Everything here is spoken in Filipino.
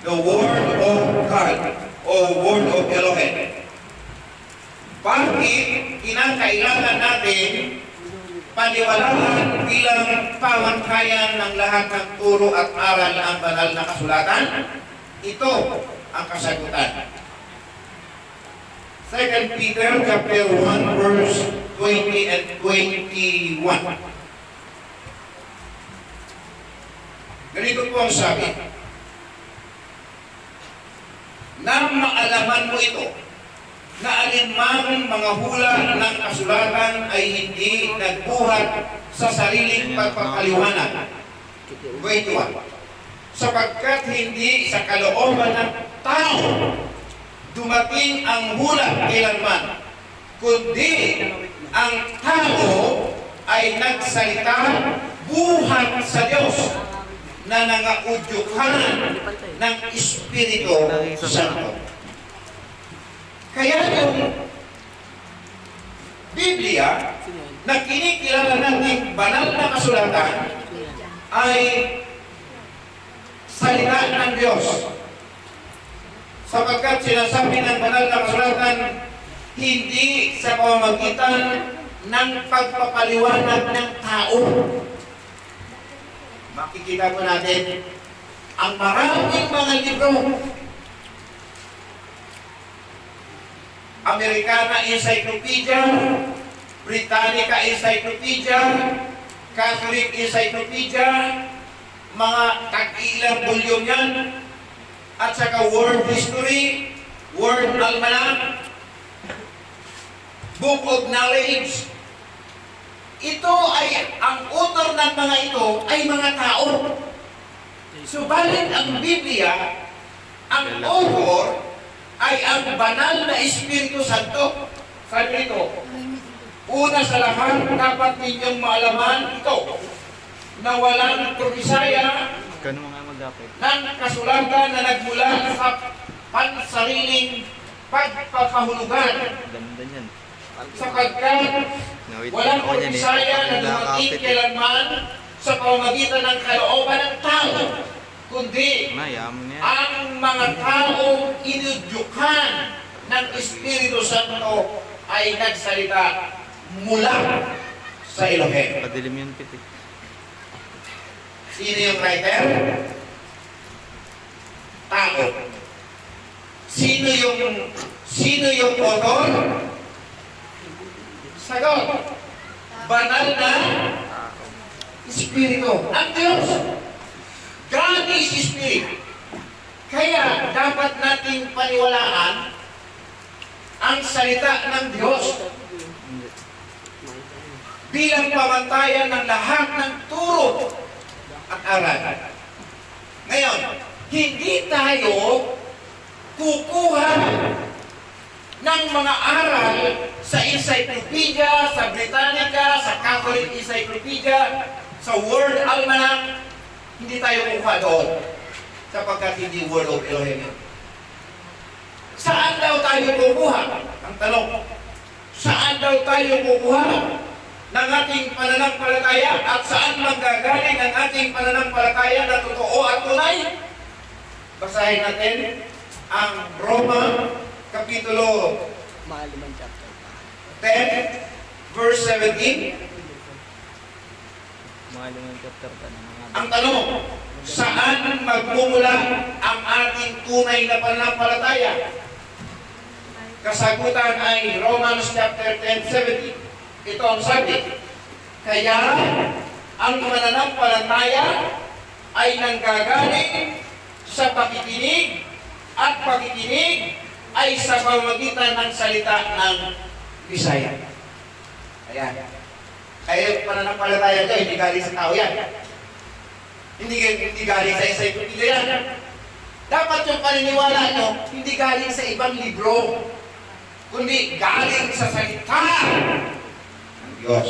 the Word of God o Word of Elohim. Bakit kinakailangan natin paniwalaan bilang pamantayan ng lahat ng turo at aral ng banal na kasulatan? Ito ang kasagutan. 2 Peter chapter 1 verse 20 and 21. Ganito po ang sabi. Nang maalaman mo ito, na alinmang mga hula ng kasulatan ay hindi nagbuhat sa sariling pagpapaliwanag. 21. Sapagkat hindi sa kalooban ng tao dumating ang hula kailanman, kundi ang tao ay nagsalita buhat sa Diyos na nangaudyukan ng Espiritu Santo. Kaya yung Biblia na kinikilala nating banal na kasulatan ay salita ng Diyos. Sapagkat sinasabi ng banal na kasulatan, hindi sa pamamagitan ng pagpapaliwanag ng tao. Makikita po natin ang maraming mga libro. Americana Encyclopedia, Britannica Encyclopedia, Catholic Encyclopedia, mga tag-ilang volume yan, at saka World History, World Almanac, Book of Knowledge. Ito ay, ang author ng mga ito ay mga tao. Subalit ang Biblia, ang author ay ang banal na Espiritu Santo. Sabi nito, una sa lahat, dapat ninyong maalaman ito, na walang turbisaya ng kasulatan na nagmula sa pansariling pagpapahulugan. Sapagkat walang turbisaya na dumating kailanman sa pamamagitan ng kalooban ng tao, kundi ang mga taong inudyukan ng Espiritu Santo ay nagsalita mula sa Elohim. Padilim yun, Piti. Sino yung writer? Tao. Sino yung author? Sagot. Banal na Espiritu. Ang Diyos. God is Spirit. Kaya dapat nating paniwalaan ang salita ng Diyos bilang pamantayan ng lahat ng turo at aral. Ngayon, hindi tayo kukuha ng mga aral sa Encyclopedia, sa Britannica, sa Catholic Encyclopedia, sa World Almanac. Hindi tayo kukuha doon sapagkat hindi Word of Elohim. Saan daw tayo kukuha? Ang tanong, saan daw tayo kukuha ng ating pananampalataya at saan manggagaling ang ating pananampalataya na totoo at tunay? Basahin natin ang Roma Kapitulo 10, verse 17. Ang tanong, saan magmumula ang ating tunay na pananampalataya? Kasagutan ay Romans chapter 10, 17. Ito ang sabi, kaya ang mananampalataya ay nanggagaling sa pakikinig at pakikinig ay sa pamamagitan ng salita ng Bisaya. Ayan. Kaya yung pananampalataya ito, hindi galing sa tao yan. Hindi galing sa encyclopedia yan. Dapat yung paniniwala nyo, hindi galing sa ibang libro, kundi galing sa salita ng Diyos.